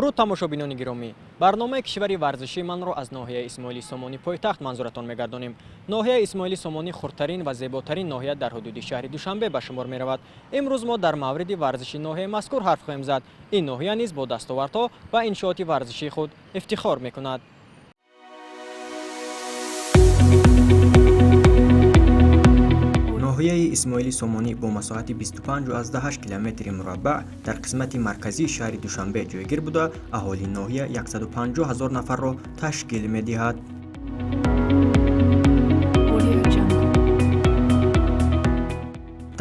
дуруд тамошобинони гиромӣ, барномаи кишвари варзишии манро аз ноҳияи Исмоили Сомонӣ пойтахт манзуратон мегардонем. Ноҳияи Исмоили Сомонӣ хурдтарин ва зеботарин ноҳия дар ҳудуди шаҳри Душанбе ба шумор меравад. имрӯз мо дар мавриди варзиши ноҳияи мазкур ҳарф хоҳем зад. ин ноҳия низ бо дастовардҳо ва иншооти варзишии худ ифтихор мекунад. ноҳияи Исмоили Сомонӣ бо масоҳати 25.8 километри мураббаъ дар қисмати марказии шаҳри Душанбе ҷойгир буда, аҳолии ноҳия 150 000 нафарро ташкил медиҳад.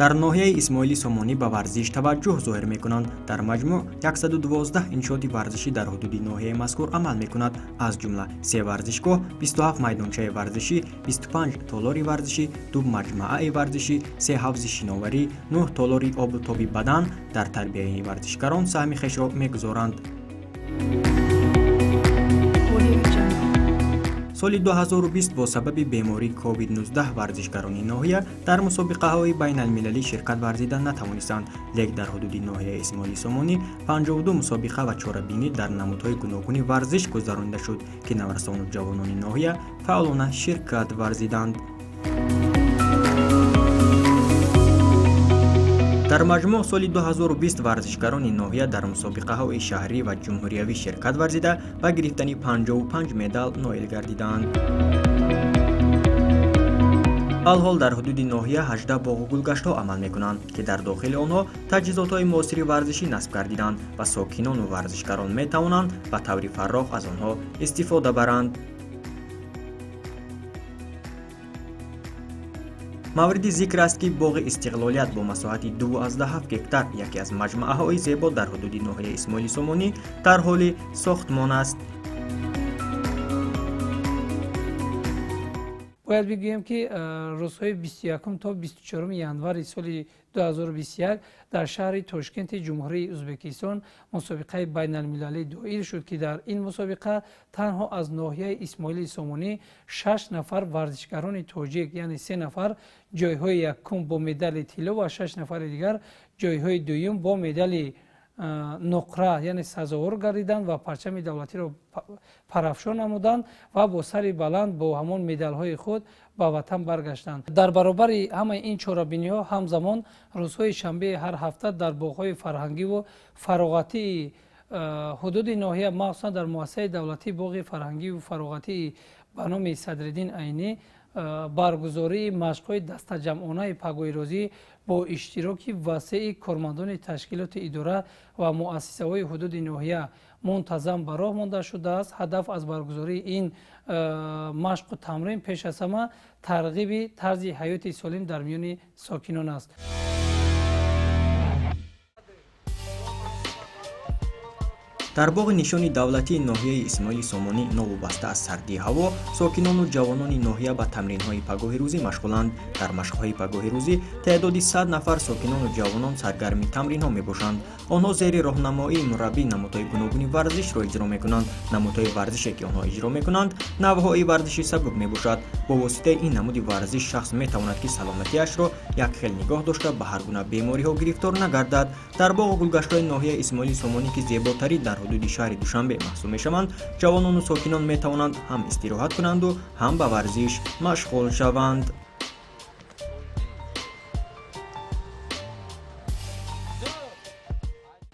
дар ноҳияи Исмоили Сомонӣ ба варзиш таваҷҷӯҳ зоҳир мекунанд. дар маҷмӯъ 112 иншоти варзишӣ дар ҳудуди ноҳияи мазкур амал мекунад, аз ҷумла 3 варзишгоҳ, 27 майдончаи варзишӣ, 25 толори варзишӣ, 2 маҷмӯъаи варзишӣ, 3 ҳавзи шиноварӣ, 9 толори обу тоби бадан дар тарбияи варзишгарон саҳми хешро мегузоранд. соли 2020 бо сабаби бемории COVID-19 варзишгарони ноҳия дар мусобиқаҳои байналмилалӣ ширкат варзида натавонистанд, лек дар ҳудуди ноҳияи Исмоили Сомонӣ 52 мусобиқа ва чорабинӣ дар намудҳои гуногуни варзиш гузаронида шуд, ки наврасону ҷавонони ноҳия фаъолона ширкат варзиданд. дар маҷмӯъ соли 2020 варзишгарони ноҳия дар мусобиқаҳои шаҳрӣ ва ҷумҳуриявӣ ширкат варзида ба гирифтани 55 медал ноил гардиданд. алҳол дар ҳудуди ноҳия 18 боғу гулгаштҳо амал мекунанд, ки дар дохили онҳо таҷҳизотҳои муосири варзишӣ насб гардиданд ва сокинону варзишгарон метавонанд ба таври фарроғ аз онҳо истифода баранд. мавриди зикр аст, ки боғи Истиқлолият бо масоҳати 2,7 гектар, яке аз маҷмӯъаҳои зебо дар ҳудуди ноҳияи Исмоили Сомонӣ, дар ҳоли сохтмон аст. бояд бигӯям, ки рӯзҳои 21 то 24 январи соли 2021 дар шаҳри Тошкенти ҷумҳурии Ӯзбекистон мусобиқаи байналмилалӣ доир шуд, ки дар ин мусобиқа танҳо аз ноҳияи Исмоили Сомонӣ 6 нафар варзишгарони тоҷик, яъне 3 нафар ҷойҳои якум бо медали тилло ва 6 нафари дигар ҷойҳои дуюм бо медали нуқра, яъне сазовор гардиданд ва парчами давлатиро парафшон намуданд ва бо сари баланд бо ҳамон медалҳои худ ба ватан баргаштанд. дар баробари ҳамаи ин чорабиниҳо ҳамзамон рӯзҳои шанбеи ҳар ҳафта дар боғҳои фарҳангиву фароғатии ҳудуди ноҳия, махсусан дар муассисаи давлатии боғи фарҳангиву фароғатии ба номи Садриддин Айнӣ, баргузории машқҳои дастаҷамъонаи пагоҳирозӣ бо иштироки васеи кормандони ташкилоти идора ва муассисаҳои ҳудуди ноҳия мунтазам ба роҳ монда шудааст. ҳадаф аз баргузории ин машқу тамрин пеш аз ҳама тарғиби тарзи ҳаёти солим дар миёни сокинон аст. дар боғи нишони давлатии ноҳияи Исмоили Сомонӣ, новобаста аз сардии ҳаво, сокинону ҷавонони ноҳия ба тамринҳои пагоҳирӯзӣ машғуланд. дар машқҳои пагоҳирӯзӣ теъдоди 100 нафар сокинону ҷавонон саргарми тамринҳо мебошанд. онҳо зери роҳнамоии мураббии намудҳои гуногуни варзишро иҷро мекунанд. намудҳои варзише, ки онҳо иҷро мекунанд, навъҳои варзиши сабук мебошад. бо воситаи ин намуди варзиш шахс метавонад, ки саломатиашро якхел нигоҳ дошта ба ҳар гуна бемориҳо гирифтор нагардад. дар боғу гулгаштҳои ноҳияи Исмоили Сомонӣ, ки зеботарӣ дар ҳудуди шаҳри Душанбе маҳсуб мешаванд, ҷавонону сокинон метавонанд ҳам истироҳат кунанду ҳам ба варзиш машғул шаванд.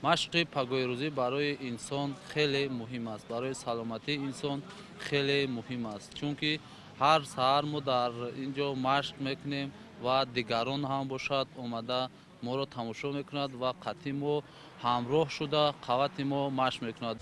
машқи пагоҳирӯзӣ барои инсон хеле муҳим аст, барои саломатии инсон хеле муҳим аст, чунки ҳар саҳар мо дар инҷо машқ мекунем ва дигарон ҳам бошад омада моро тамошо мекунад ва қадди мо ҳамроҳ шуда қавати мо машқ мекунад.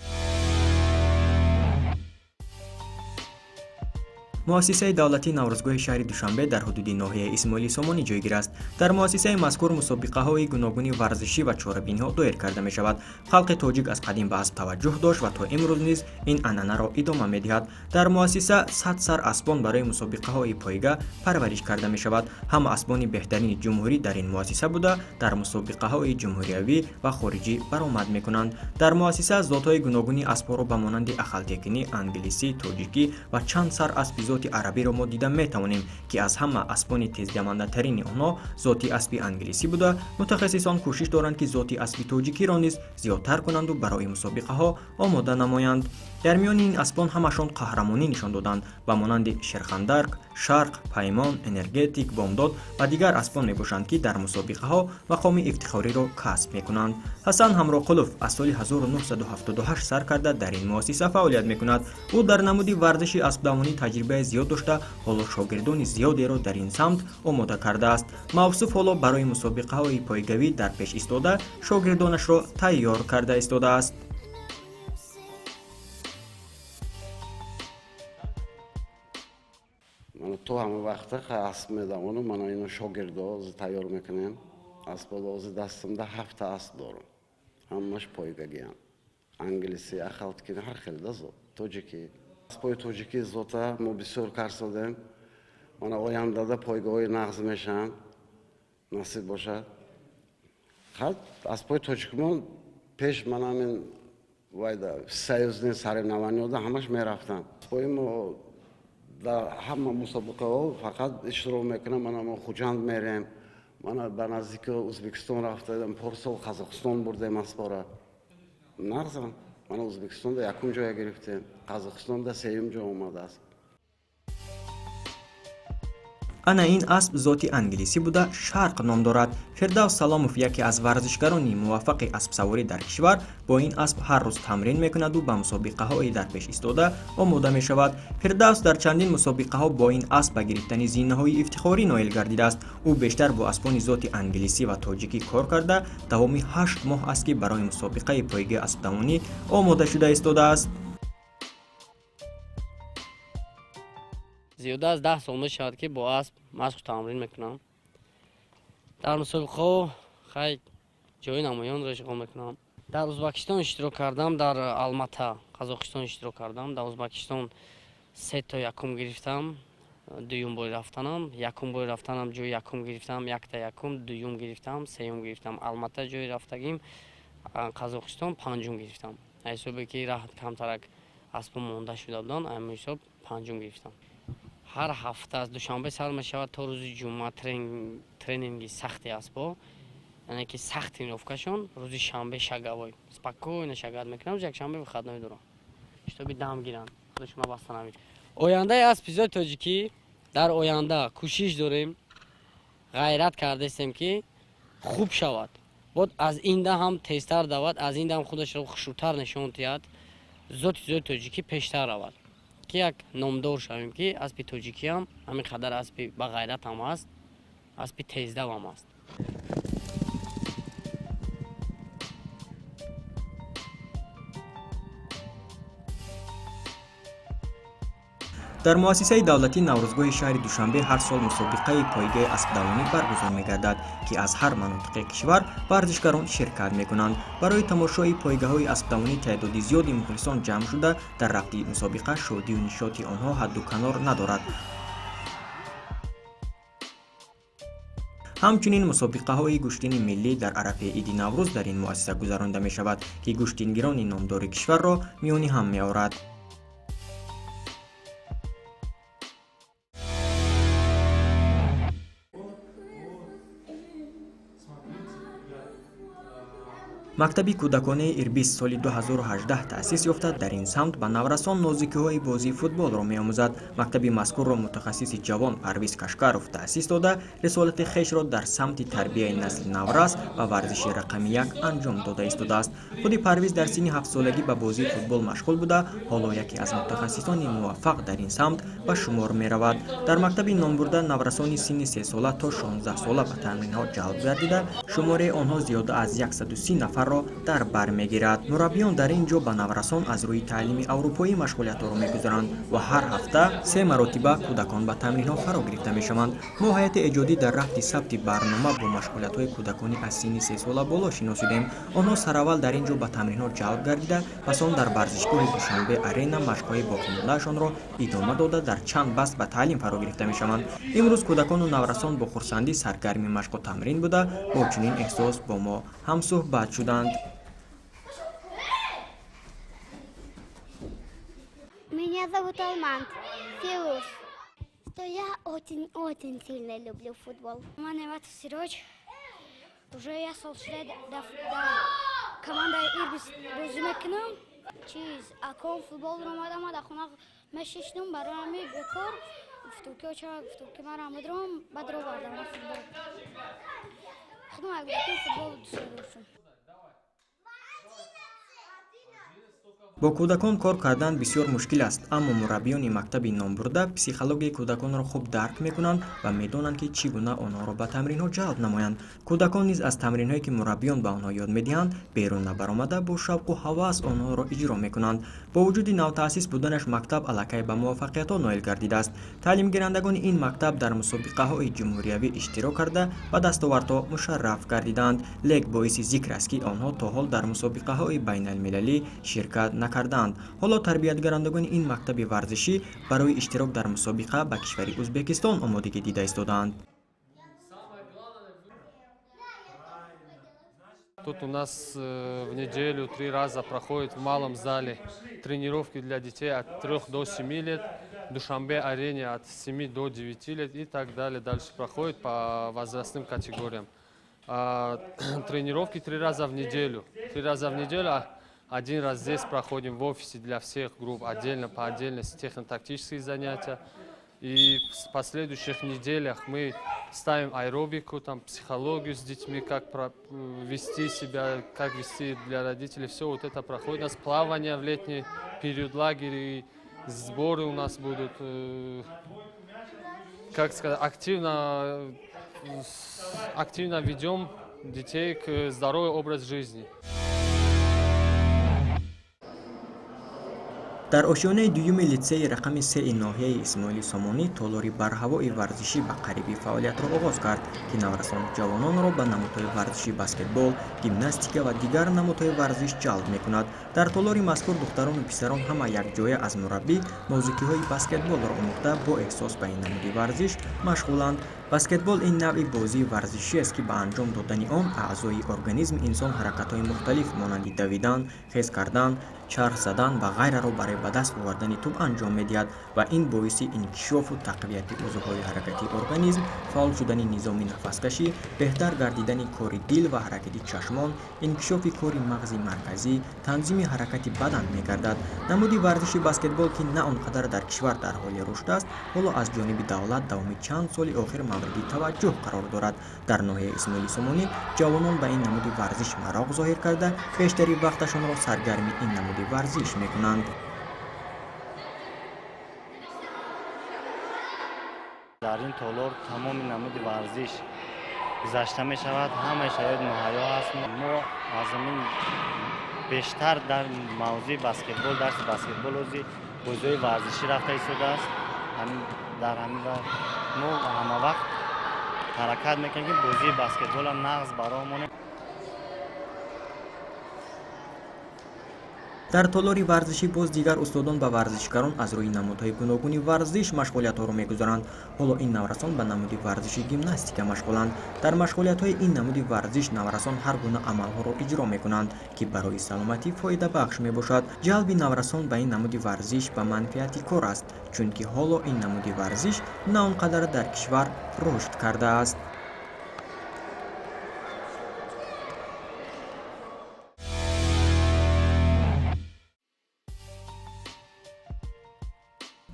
муассисаи давлатии наврӯзгоҳи шаҳри Душанбе дар ҳудуди ноҳияи Исмоили Сомонӣ ҷойгир аст. дар муассисаи мазкур мусобиқаҳои гуногуни варзишӣ ва чорабиниҳо доир карда мешавад. халқи тоҷик аз қадим ба асб таваҷҷӯҳ дошт ва то имрӯз низ ин анъанаро идома медиҳад. дар муассиса 100 сар аспон барои мусобиқаҳои пойга парвариш карда мешавад. ҳама аспони беҳтарини ҷумҳурӣ дар ин муассиса буда дар мусобиқаҳои ҷумҳуриявӣ ва хориҷӣ баромад мекунанд. дар муассиса зотҳои гуногуни аспҳоро ба монанди ахалтекинӣ, англисӣ, тоҷикӣ ва чанд сар аспи зоти арабиро мо дида метавонем, ки аз ҳама аспони тездамандатарини онҳо зоти аспи англисӣ буда, мутахассисон кӯшиш доранд, ки зоти аспи тоҷикиро низ зиёдтар кунанду барои мусобиқаҳо омода намоянд. дар миёни ин аспон ҳамашон қаҳрамонӣ нишон доданд ба монанди шерхандарк, шарқ, паймон, энергетик, бомдод ва дигар аспон мебошанд, ки дар мусобиқаҳо мақоми ифтихориро касб мекунанд. ҳасан ҳамроқулов аз соли 1978 сар карда дар ин муассиса фаъолият мекунад. ӯ дар намуди варзиши аспдавонӣ таҷрибаи зиёд дошта, ҳоло шогирдони зиёдеро дар ин самт омода кардааст. мавсуф ҳоло барои мусобиқаҳои пойгавӣ дар пеш истода шогирдонашро тайёр карда истодааст. то ҳама вақта асп медавонам, мана ино шогирдоз тайёр мекунем. аспбози дастамда 7 асп дорам. ҳамаш пойгагиам. англисӣ, ахалткин, ҳар хел да зот. тоҷикӣ. аспои тоҷикӣ зота мо бисёр кар содем. мана ояндада пойгаҳои нағз мешаванд. насиб бошад. хат аспои тоҷикимон пеш мана ҳамин вайда союзни саринаваниёда ҳамаш мерафтам. аспои мо дар ҳама мусобиқаҳо фақат иштирок мекунам. мана мо хуҷанд мерем. мана ба наздики Ӯзбекистон рафтадем, порсол Қазоқистон бурдем аспора. нағзам. мана Ӯзбекистонда якум ҷоя гирифтем, Қазоқистонда сеюм ҷо омадааст. ана ин асп зоти англисӣ буда шарқ ном дорад. фирдавс саломов, яке аз варзишгарони муваффақи аспсаворӣ дар кишвар, бо ин асп ҳар рӯз тамрин мекунаду ба мусобиқаҳои дар пеш истода омода мешавад. фирдавс дар чандин мусобиқаҳо бо ин асп ба гирифтани зиннаҳои ифтихорӣ ноил гардидааст. ӯ бештар бо аспони зоти англисӣ ва тоҷикӣ кор карда, давоми 8 моҳ аст, ки барои мусобиқаи пойгаи аспдавонӣ омода шуда истодааст. зиёда аз 10 сол мешавад, ки бо асп машқ тамрин мекунам. дар мусобиқаҳо хай ҷои намоёнро ишғол мекунам. дар Ӯзбекистон иштирок кардам, дар Алмата, Қазоқистон иштирок кардам. дар Ӯзбекистон 3 та якум гирифтам, дуюм бори рафтанам, якум бори рафтанам, ҷои якум гирифтам, 1 та якум, дуюм гирифтам, сеюм гирифтам. Алмата ҷои рафтагим, Қазоқистон 5-ум гирифтам. ҳисобе ки раҳат камтарак аспо монда шуда буданд, ҳамин ҳисоб 5-ум гирифтам. ҳар ҳафта аз душанбе сар мешавад то рӯзи ҷумъа тренинги сахти аспо, яъне ки сахт тренировкашон рӯзи шанбе шагавой спокойно шагат мекунам, якшанбе выходной дорам. чтобы дам гиранд, худашона баста намешавад. ояндаи аспи зоти тоҷикӣ дар оянда кӯшиш дорем, ғайрат кардастем ки хуб шавад. бод аз инда ҳам тезтар давад, аз инда ҳам худашро хушрӯтар нишон диҳад, зоти тоҷикӣ пештар равад. ки як номдор шавем, ки аспи тоҷикӣ ҳам ҳамин қадар аспи ба ғайрат ҳам аст, аспи тездав ҳам аст. дар муассисаи давлатӣ наврӯзгоҳи шаҳри душанбе ҳар сол мусобиқаи пойгаи аспдавонӣ баргузор мегардад, ки аз ҳар манотиқи кишвар варзишгарон ширкат мекунанд. барои тамошои пойгаҳои аспдавонӣ теъдоди зиёди мухлисон ҷамъ шуда, дар рафти мусобиқа шодию нишоти онҳо ҳадду канор надорад. ҳамчунин мусобиқаҳои гӯштини миллӣ дар арафаи иди наврӯз дар ин муассиса гузаронида мешавад, ки гӯштингирони номдори кишварро миёни ҳам меорад. мактаби кӯдаконаи ирбис соли 2018 таъсис ёфта дар ин самт ба наврасон нозикиҳои бозии футболро меомӯзад. мактаби мазкурро мутахассиси ҷавон Парвиз Кашкаров таъсис дода, рисолати хешро дар самти тарбияи насли наврас ва варзиши рақами 1 анҷом дода истодааст. худи Парвиз дар синни 7 солагӣ ба бозии футбол машғул буда, ҳоло яке аз мутахассисони муваффақ дар ин самт ба шумор меравад. дар мактаби номбурда наврасони синни 3 сола то 16 сола ба тамринҳо ҷалб гардида, шумораи онҳо зиёда аз 130 нафарро дар бар мегирад. мураббиён дар ин ҷо ба наврасон аз рӯи таълими аврупоӣ машғулиятҳоро мегузаранд ва ҳар ҳафта 3 маротиба кӯдакон ба тамринҳо фаро гирифта мешаванд. мо ҳайати эҷодӣ дар рафти сабти барнома бо машғулиятҳои кӯдакони аз синни 3 сола боло шиносидем. онҳо сараввал дар ин ҷо ба тамринҳо ҷалб гардида, пасон дар варзишгоҳи Душанбе арена машқҳои боқимондаашонро идома дода, дар чанд баст ба таълим фаро гирифта мешаванд. имрӯз кӯдакону наврасон бо хурсандӣ саргарми машқу тамрин буда, бо чунин эҳсос бо мо ҳамсуҳбат шуданд. Меня зовут Алман. Филус. То я очень сильно люблю футбол. Меня зовут Сироч. Уже я слушаю команда Ирбис Бузмекнам. Чиз, аком футбол ромада ма дахуна мешишнум барами бекор. Гуфтуки оча гуфтуки ма рамадром бадро бардам футбол. Худум агбатин футбол дусидушум. бо кӯдакон кор кардан бисёр мушкил аст, аммо мураббиёни мактаби номбурда психологияи кӯдаконро хуб дарк мекунанд ва медонанд ки чӣ гуна онҳоро ба тамринҳо ҷалб намоянд. Кӯдакон низ аз тамринҳое ки мураббиён ба онҳо ёд медиҳанд берун набаромада бо шавқу ҳавас онҳоро иҷро мекунанд. бо вуҷуди навтаъсис буданаш мактаб аллакай ба муваффақиятҳо ноил гардидааст. таълимгирандагони ин мактаб дар мусобиқаҳои ҷумҳуриявӣ иштирок карда ба дастовардҳо мушарраф гардиданд, лек боиси зикр аст ки онҳо то ҳол дар мусобиқаҳои байналмилалӣ ширкат накарданд. ҳоло тарбиятгарандагони ин мактаби варзишӣ барои иштирок дар мусобиқа ба кишвари Узбекистон омодагӣ дида истодаанд. Тут у нас в неделю 3 раза проходит в малом зале тренировки для детей от 3 до 7 лет, в Душанбе-арене от 7 до 9 лет и так далее. Дальше проходит по возрастным категориям. Тренировки 3 раза в неделю. 3 раза в неделю, один раз здесь проходим в офисе для всех групп, отдельно по отдельности техно-тактические занятия. И в последующих неделях мы ставим аэробику, там, психологию с детьми, как вести себя, как вести для родителей. Все вот это проходит. У нас плавание в летний период лагеря, сборы у нас будут, как сказать, активно ведем детей к здоровому образу жизни. дар ошёнаи дуюми литсеи рақами 3 ноҳияи Исмоили Сомонӣ толори барҳавои варзишӣ ба қарибӣ фаъолиятро оғоз кард, ки наврасон ҷавононро ба намудҳои варзиши баскетбол, гимнастика ва дигар намудҳои варзиш ҷалб мекунад. дар толори мазкур духтарону писарон ҳама якҷоя аз мураббӣ нозукиҳои баскетболро омӯхта бо эҳсос ба ин намуди варзиш машғуланд. баскетбол ин навъи бозии варзишӣ аст ки ба анҷом додани он аъзои организми инсон ҳаракатҳои мухталиф монанди давидан, хез кардан, чарх задан ва ғайраро барои ба даст овардани тӯб анҷом медиҳад ва ин боиси инкишофу тақвияти узвҳои ҳаракатии организм, фаъол шудани низоми нафаскашӣ, беҳтар гардидани кори дил ва ҳаракати чашмон, инкишофи кори мағзи марказӣ, танзими ҳаракати бадан мегардад. намуди варзиши баскетбол ки на он қадар дар кишвар дар ҳоли рушд аст, ҳоло аз ҷониби давлат давоми чанд соли охир мавриди таваҷҷӯҳ қарор дорад. дар ноҳияи Исмоили Сомонӣ ҷавонон ба ин намуди варзиш мароғ зоҳир карда бештари вақташонро саргарми ин намуди варзиш мекунанд. дар ин толор тамоми намуди варзиш гузашта мешавад. ҳамаи шароит муҳайё ҳаст. мо аз ин бештар дар мавзӯи баскетбол, дарси баскетбол бозиҳои варзишӣ рафта истодааст. дар ҳамин вақт мо ҳама вақт ҳаракат мекунем ки бозии баскетболам нағз барои монем. дар толори варзишӣ боз дигар устодон ба варзишгарон аз рӯи намудҳои гуногуни варзиш машғулиятҳоро мегузоранд. ҳоло ин наврасон ба намуди варзиши гимнастика машғуланд. дар машғулиятҳои ин намуди варзиш наврасон ҳар гуна амалҳоро иҷро мекунанд ки барои саломатӣ фоидабахш мебошад. ҷалби наврасон ба ин намуди варзиш ба манфиати кор аст, чунки ҳоло ин намуди варзиш на он қадар дар кишвар рушд кардааст.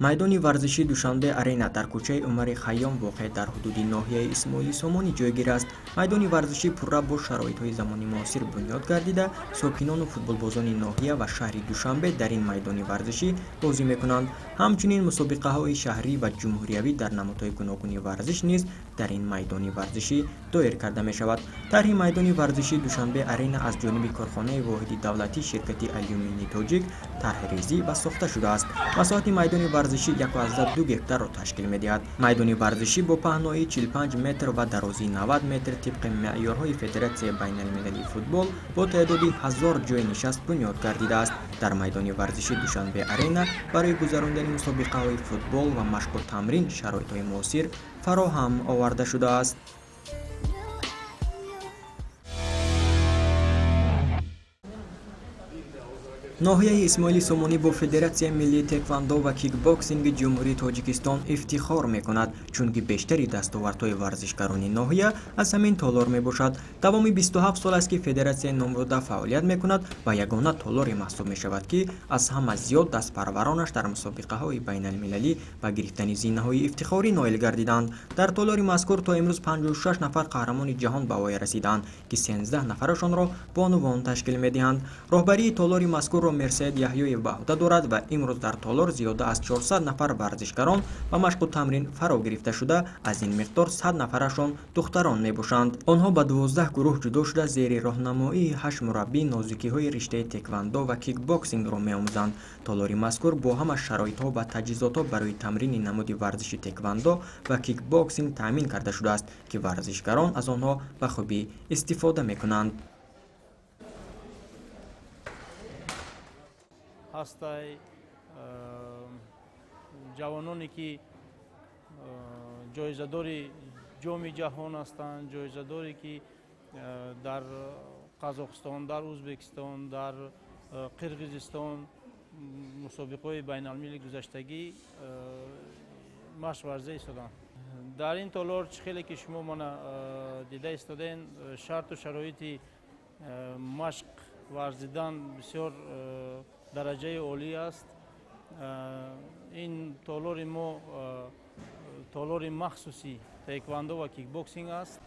майдони варзиши Душанбе-арена дар кӯчаи Умари Хайём воқеъ дар ҳудуди ноҳияи Исмоили Сомонӣ ҷойгир аст. майдони варзишӣ пурра бо шароитҳои замони муосир бунёд гардида, сокинону футболбозони ноҳия ва шаҳри Душанбе дар ин майдони варзишӣ бозӣ мекунанд. ҳамчунин мусобиқаҳои шаҳрӣ ва ҷумҳуриявӣ дар намудҳои гуногуни варзиш низ дар ин майдони варзишӣ доир карда мешавад. тарҳи майдони варзиши Душанбе-арена аз ҷониби корхонаи воҳиди давлатии ширкати Алюминии Тоҷик тарҳрезӣ ва сохта шудааст. масоҳати майдони варзиши 1,2 гектарро ташкил медиҳад. майдони варзишӣ бо паҳнои 45 метр ва дарозии 90 метр тибқи меъёрҳои Федератсияи байналмилалии футбол бо теъдоди 1000 ҷои нишаст бунёд гардидааст. дар майдони варзиши Душанбе-арена барои гузарондани мусобиқаҳои футбол ва машқу тамрин шароитҳои муосир фароҳам оварда шудааст. ноҳияи исмоили сомонӣ бо федератсияи миллии теквандо ва кикбоксинги ҷумҳурии тоҷикистон ифтихор мекунад, чунки бештари дастовардҳои варзишгарони ноҳия аз ҳамин толор мебошад. Давоми 27 сол аст ки федератсияи номбурда фаъолият мекунад ва ягона толоре маҳсуб мешавад, ки аз ҳама зиёд дастпарваронаш дар мусобиқаҳои байналмилалӣ ба гирифтани зинаҳои ифтихорӣ ноил гардиданд. Дар толори мазкур то имрӯз 56 нафар қаҳрамони ҷаҳон ба воя расиданд, ки 13 нафарашонро бонувон ташкил медиҳанд. роҳбарии толори мазкурро мерсед яҳёев ба ӯҳда дорад ва имрӯз дар толор зиёда аз 400 нафар варзишгарон ба машқу тамрин фаро гирифта шуда, аз ин миқдор 100 нафарашон духтарон мебошанд. онҳо ба 12 гурӯҳ ҷудо шуда зери роҳнамоии 8 мураббӣ нозикиҳои риштаи теквандо ва кикбоксингро меомӯзанд. толори мазкур бо ҳама шароитҳо ва таҷҳизотҳо барои тамрини намуди варзиши теквандо ва кикбоксинг таъмин карда шудааст, ки варзишгарон аз онҳо ба хубӣ истифода мекунанд. ҳастай ҷавононе ки ҷоизадори ҷоми ҷаҳон ҳастанд, ҷоизадоре ки дар қазоқистон, дар ӯзбекистон, дар қирғизистон мусобиқаҳои байналмилли гузаштагӣ машқ варза истоданд. дар ин толор чӣ хеле ки шумо мана дида истоден, шарту шароити машқ варзидан бисёр дараҷаи олӣ аст. ин толори мо толори махсуси теквандо ва кикбоксинг аст.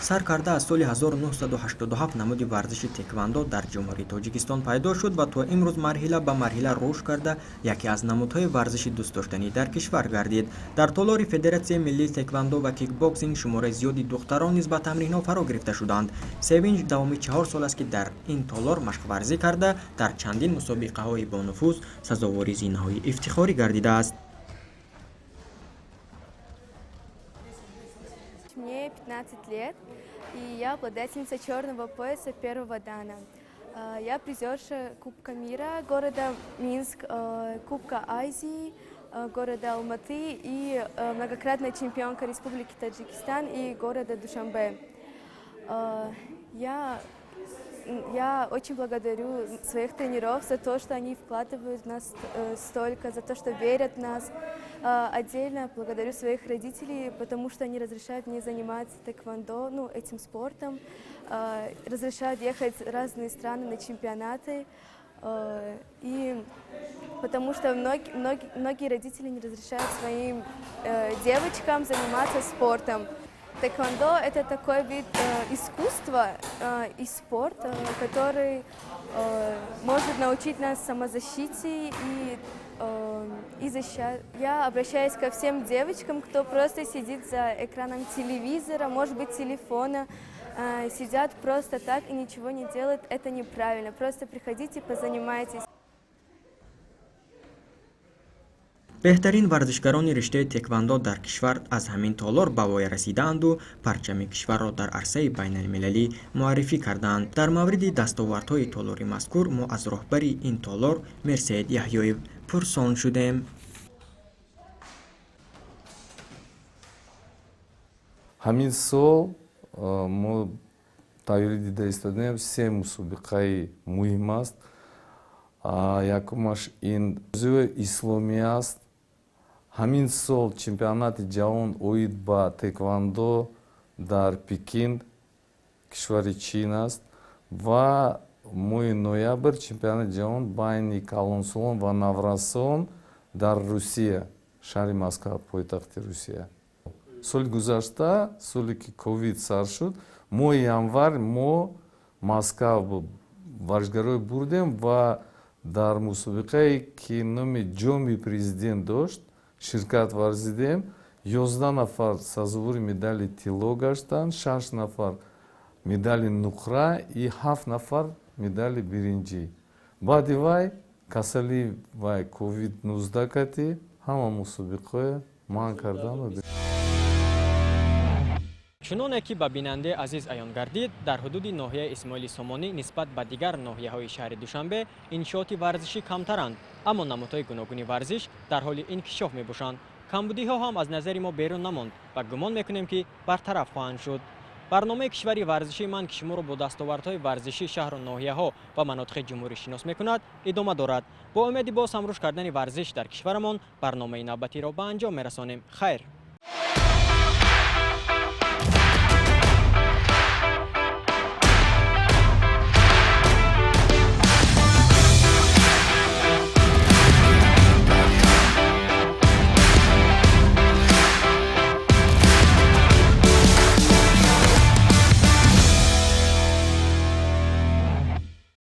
сар карда аз соли 1987 намуди варзиши теквандо дар ҷумҳурии тоҷикистон пайдо шуд ва то имрӯз марҳила ба марҳила рушд карда яке аз намудҳои варзиши дӯстдоштанӣ дар кишвар гардид. дар толори федератсияи миллии теквандо ва кикбоксинг шумори зиёди духтарон низ ба тамринҳо фаро гирифта шуданд. севинҷ давоми 4 сол аст ки дар ин толор машқварзӣ карда дар чандин мусобиқаҳои бонуфуз сазовори зинаҳои ифтихорӣ гардидааст. Мне 15 лет, и я обладательница черного пояса первого дана. Я призерша Кубка мира города Минск, Кубка Азии города Алматы и многократная чемпионка Республики Таджикистан и города Душанбе. Я очень благодарю своих тренеров за то, что они вкладывают в нас столько, за то, что верят в нас. Отдельно благодарю своих родителей, потому что они разрешают мне заниматься тэквондо, этим спортом, разрешают ехать в разные страны на чемпионаты, и потому что многие родители не разрешают своим девочкам заниматься спортом. Тэквондо – это такой вид искусства и спорта, который может научить нас самозащите и защите. Я обращаюсь ко всем девочкам, кто просто сидит за экраном телевизора, может быть, телефона, сидят просто так и ничего не делают. Это неправильно. Просто приходите, позанимайтесь. беҳтарин варзишгарони риштаи теквандо дар кишвар аз ҳамин толор ба воя расидаанду парчами кишварро дар арсаи байналмилалӣ муаррифӣ кардаанд. дар мавриди дастовардҳои толори мазкур мо аз роҳбари ин толор мерсед яҳёев пурсон шудем. ҳамин сол мо тайёрӣ дида истодем, се мусобиқаи муҳим аст. якумаш ин мавзӯи исломӣ аст. ҳамин сол чемпионати ҷаҳон оид ба теквандо дар Пекин, кишвари Чин аст ва моҳи ноябр чемпионати ҷаҳон байни Калонсолон ва Наврасон дар Русия, шаҳри Москва, пойтахти Русия. соли гузашта, соле ки ковид сар шуд, моҳи январ мо Москва варзишгароӣ бурдем ва дар мусобиқае ки номи ҷоми президент дошт ширкат варзидем. 11 нафар сазовори медали тилло гаштанд, 6 нафар медали нуқра и 7 нафар медали биринҷӣ. баъди вай касали вай ковид-19 кати ҳама мусобиқаҳои манъ кардану чуноне ки ба бинандаи азиз аён гардид, дар ҳудуди ноҳияи Исмоили Сомонӣ нисбат ба дигар ноҳияҳои шаҳри Душанбе иншооти варзишӣ камтаранд, аммо намудҳои гуногуни варзиш дар ҳоли инкишоф мебошанд. камбудиҳо ҳам аз назари мо берун намонд ва гумон мекунем ки бартараф хоҳанд шуд. барномаи кишвари варзишии ман ки шуморо бо дастовардҳои варзишӣ шаҳру ноҳияҳо ва манотиқи ҷумҳурӣ шинос мекунад идома дорад. бо умеди боз ҳам рушд кардани варзиш дар кишварамон барномаи навбатиро ба анҷом мерасонем. хайр.